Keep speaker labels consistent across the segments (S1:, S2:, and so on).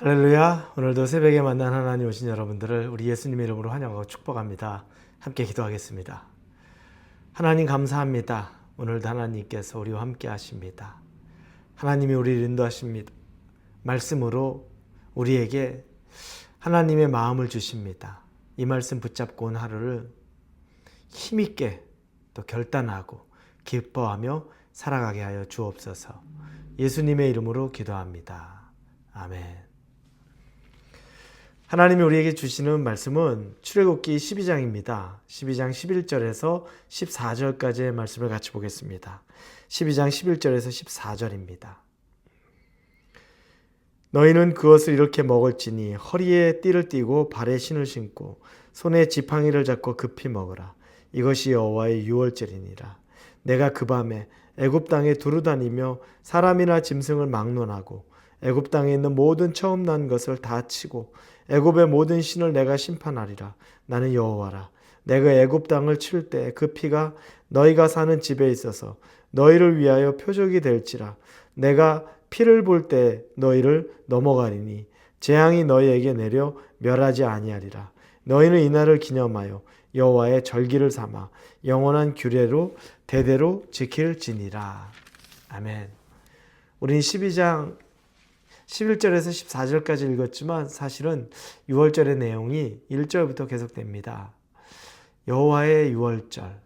S1: 할렐루야. 오늘도 새벽에 만난 하나님 오신 여러분들을 우리 예수님의 이름으로 환영하고 축복합니다. 함께 기도하겠습니다. 하나님 감사합니다. 오늘도 하나님께서 우리와 함께 하십니다. 하나님이 우리를 인도하십니다. 말씀으로 우리에게 하나님의 마음을 주십니다. 이 말씀 붙잡고 온 하루를 힘있게 또 결단하고 기뻐하며 살아가게 하여 주옵소서. 예수님의 이름으로 기도합니다. 아멘. 하나님이 우리에게 주시는 말씀은 출애굽기 12장입니다. 12장 11절에서 14절까지의 말씀을 같이 보겠습니다. 12장 11절에서 14절입니다. 너희는 그것을 이렇게 먹을지니 허리에 띠를 띠고 발에 신을 신고 손에 지팡이를 잡고 급히 먹으라. 이것이 여호와의 유월절이니라. 내가 그 밤에 애굽 땅에 두루 다니며 사람이나 짐승을 막론하고 애굽 땅에 있는 모든 처음 난 것을 다 치고 애굽의 모든 신을 내가 심판하리라. 나는 여호와라. 내가 애굽 땅을 칠 때 그 피가 너희가 사는 집에 있어서 너희를 위하여 표적이 될지라. 내가 피를 볼 때 너희를 넘어가리니 재앙이 너희에게 내려 멸하지 아니하리라. 너희는 이날을 기념하여 여호와의 절기를 삼아 영원한 규례로 대대로 지킬지니라. 아멘. 우린 12장 11절에서 14절까지 읽었지만 사실은 6월절의 내용이 1절부터 계속됩니다. 여호와의 유월절.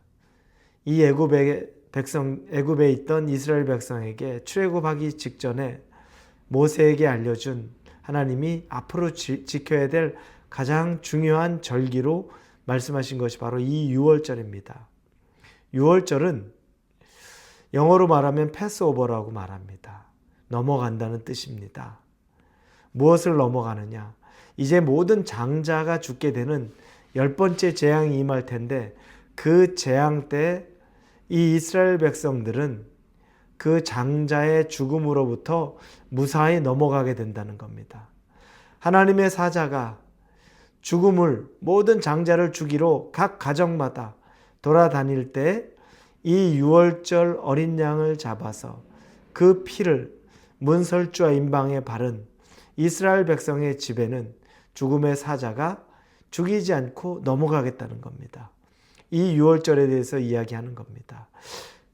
S1: 이 애굽에 있던 이스라엘 백성에게 출애굽하기 직전에 모세에게 알려준 하나님이 앞으로 지켜야 될 가장 중요한 절기로 말씀하신 것이 바로 이 유월절입니다. 유월절은 영어로 말하면 패스오버라고 말합니다. 넘어간다는 뜻입니다. 무엇을 넘어가느냐? 이제 모든 장자가 죽게 되는 10번째 재앙이 임할 텐데 그 재앙 때 이 이스라엘 백성들은 그 장자의 죽음으로부터 무사히 넘어가게 된다는 겁니다. 하나님의 사자가 죽음을 모든 장자를 죽이러 각 가정마다 돌아다닐 때 이 유월절 어린 양을 잡아서 그 피를 문설주와 임방에 바른 이스라엘 백성의 집에는 죽음의 사자가 죽이지 않고 넘어가겠다는 겁니다. 이 유월절에 대해서 이야기하는 겁니다.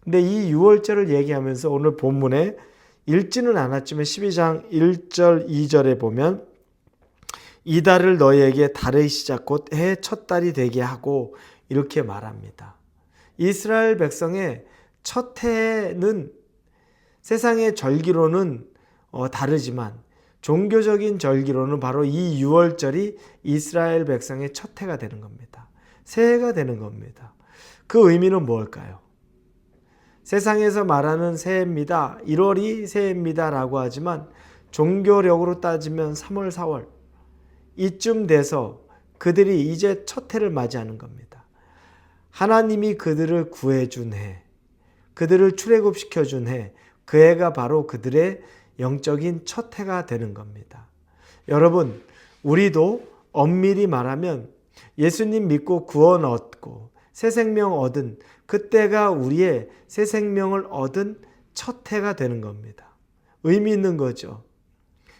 S1: 근데 이 유월절을 얘기하면서 오늘 본문에 읽지는 않았지만 12장 1절 2절에 보면 이 달을 너희에게 달의 시작 곧 해의 첫 달이 되게 하고 이렇게 말합니다. 이스라엘 백성의 첫 해는 세상의 절기로는 다르지만 종교적인 절기로는 바로 이 유월절이 이스라엘 백성의 첫 해가 되는 겁니다. 새해가 되는 겁니다. 그 의미는 뭘까요? 세상에서 말하는 새해입니다. 1월이 새해입니다 라고 하지만 종교력으로 따지면 3월, 4월 이쯤 돼서 그들이 이제 첫 해를 맞이하는 겁니다. 하나님이 그들을 구해준 해, 그들을 출애굽시켜준 해, 그 해가 바로 그들의 영적인 첫 해가 되는 겁니다. 여러분, 우리도 엄밀히 말하면 예수님 믿고 구원 얻고 새 생명 얻은 그때가 우리의 새 생명을 얻은 첫 해가 되는 겁니다. 의미 있는 거죠.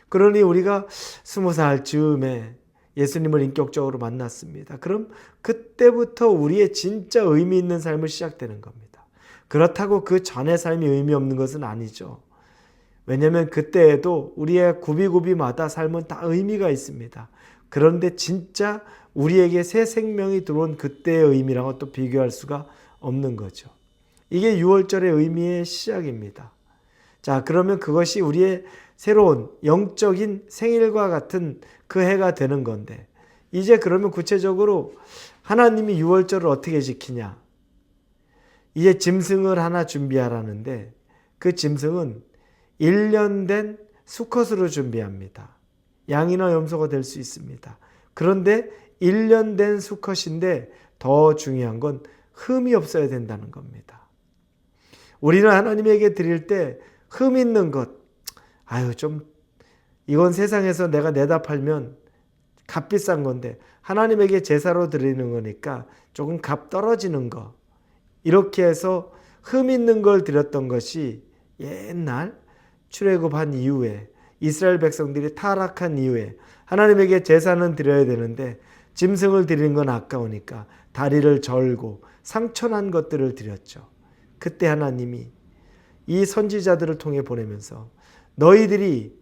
S1: 그러니 우리가 20살 즈음에 예수님을 인격적으로 만났습니다. 그럼 그때부터 우리의 진짜 의미 있는 삶을 시작되는 겁니다. 그렇다고 그 전의 삶이 의미 없는 것은 아니죠. 왜냐하면 그때에도 우리의 구비구비마다 삶은 다 의미가 있습니다. 그런데 진짜 우리에게 새 생명이 들어온 그때의 의미랑은 또 비교할 수가 없는 거죠. 이게 유월절의 의미의 시작입니다. 자, 그러면 그것이 우리의 새로운 영적인 생일과 같은 그 해가 되는 건데 이제 그러면 구체적으로 하나님이 유월절을 어떻게 지키냐? 이제 짐승을 하나 준비하라는데 그 짐승은 1년 된 수컷으로 준비합니다. 양이나 염소가 될 수 있습니다. 그런데 1년 된 수컷인데 더 중요한 건 흠이 없어야 된다는 겁니다. 우리는 하나님에게 드릴 때 흠 있는 것, 이건 세상에서 내가 내다 팔면 값비싼 건데 하나님에게 제사로 드리는 거니까 조금 값 떨어지는 거, 이렇게 해서 흠 있는 걸 드렸던 것이 옛날 출애굽한 이후에 이스라엘 백성들이 타락한 이후에 하나님에게 제사는 드려야 되는데 짐승을 드리는 건 아까우니까 다리를 절고 상처난 것들을 드렸죠. 그때 하나님이 이 선지자들을 통해 보내면서 너희들이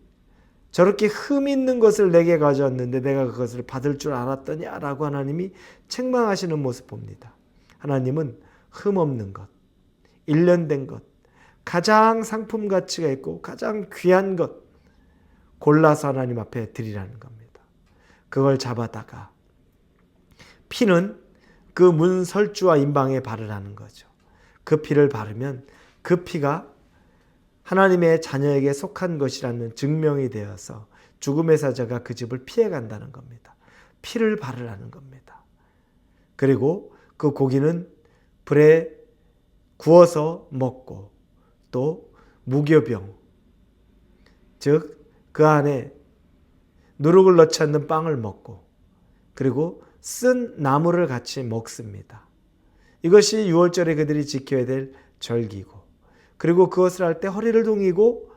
S1: 저렇게 흠 있는 것을 내게 가져왔는데 내가 그것을 받을 줄 알았더냐 라고 하나님이 책망하시는 모습 봅니다. 하나님은 흠 없는 것, 일련된 것, 가장 상품 가치가 있고 가장 귀한 것 골라서 하나님 앞에 드리라는 겁니다. 그걸 잡아다가 피는 그 문설주와 임방에 바르라는 거죠. 그 피를 바르면 그 피가 하나님의 자녀에게 속한 것이라는 증명이 되어서 죽음의 사자가 그 집을 피해 간다는 겁니다. 피를 바르라는 겁니다. 그리고 그 고기는 불에 구워서 먹고 또 무교병, 즉 그 안에 누룩을 넣지 않는 빵을 먹고 그리고 쓴 나무를 같이 먹습니다. 이것이 유월절에 그들이 지켜야 될 절기고 그리고 그것을 할 때 허리를 동이고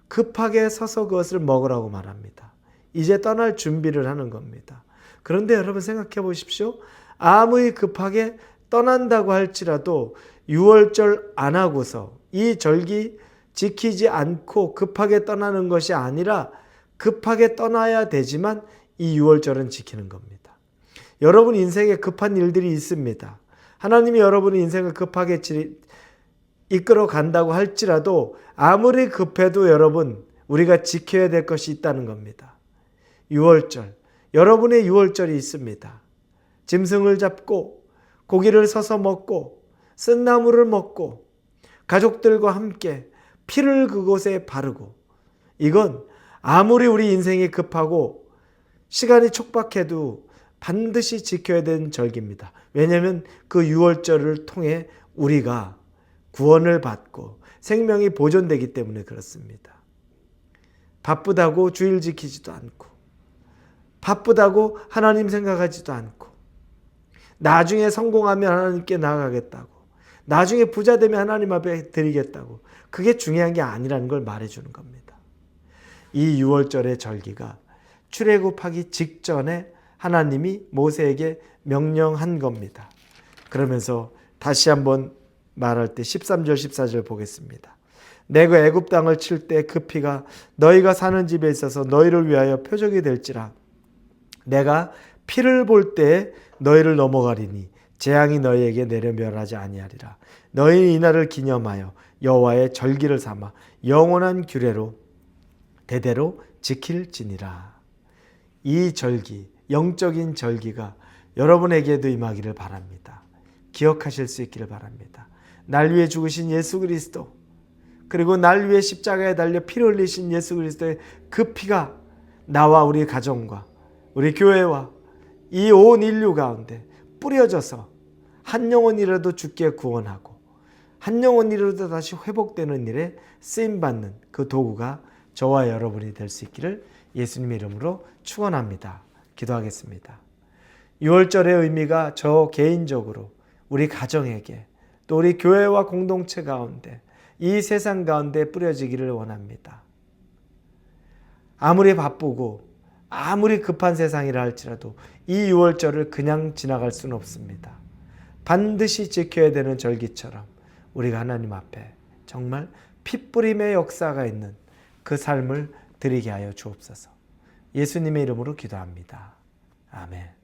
S1: 급하게 서서 그것을 먹으라고 말합니다. 이제 떠날 준비를 하는 겁니다. 그런데 여러분 생각해 보십시오. 아무리 급하게 떠난다고 할지라도 유월절 안 하고서 이 절기 지키지 않고 급하게 떠나는 것이 아니라 급하게 떠나야 되지만 이 유월절은 지키는 겁니다. 여러분 인생에 급한 일들이 있습니다. 하나님이 여러분의 인생을 급하게 이끌어 간다고 할지라도 아무리 급해도 여러분 우리가 지켜야 될 것이 있다는 겁니다. 유월절, 여러분의 유월절이 있습니다. 짐승을 잡고 고기를 서서 먹고 쓴나무를 먹고 가족들과 함께 피를 그곳에 바르고 이건 아무리 우리 인생이 급하고 시간이 촉박해도 반드시 지켜야 되는 절기입니다. 왜냐하면 그 유월절을 통해 우리가 구원을 받고 생명이 보존되기 때문에 그렇습니다. 바쁘다고 주일 지키지도 않고 바쁘다고 하나님 생각하지도 않고 나중에 성공하면 하나님께 나아가겠다고 나중에 부자 되면 하나님 앞에 드리겠다고 그게 중요한 게 아니라는 걸 말해주는 겁니다. 이 유월절의 절기가 출애굽하기 직전에 하나님이 모세에게 명령한 겁니다. 그러면서 다시 한번 말할 때 13절 14절 보겠습니다. 내가 애굽 땅을 칠 때 그 피가 너희가 사는 집에 있어서 너희를 위하여 표적이 될지라 내가 피를 볼 때 너희를 넘어가리니 재앙이 너희에게 내려 멸하지 아니하리라. 너희는 이날을 기념하여 여호와의 절기를 삼아 영원한 규례로 대대로 지킬지니라. 이 절기, 영적인 절기가 여러분에게도 임하기를 바랍니다. 기억하실 수 있기를 바랍니다. 날 위해 죽으신 예수 그리스도 그리고 날 위해 십자가에 달려 피를 흘리신 예수 그리스도의 그 피가 나와 우리 가정과 우리 교회와 이 온 인류 가운데 뿌려져서 한 영혼이라도 죽게 구원하고 한 영혼이라도 다시 회복되는 일에 쓰임받는 그 도구가 저와 여러분이 될 수 있기를 예수님의 이름으로 축원합니다. 기도하겠습니다. 유월절의 의미가 저 개인적으로 우리 가정에게 또 우리 교회와 공동체 가운데 이 세상 가운데 뿌려지기를 원합니다. 아무리 바쁘고 아무리 급한 세상이라 할지라도 이 유월절을 그냥 지나갈 수는 없습니다. 반드시 지켜야 되는 절기처럼 우리가 하나님 앞에 정말 핏뿌림의 역사가 있는 그 삶을 드리게 하여 주옵소서. 예수님의 이름으로 기도합니다. 아멘.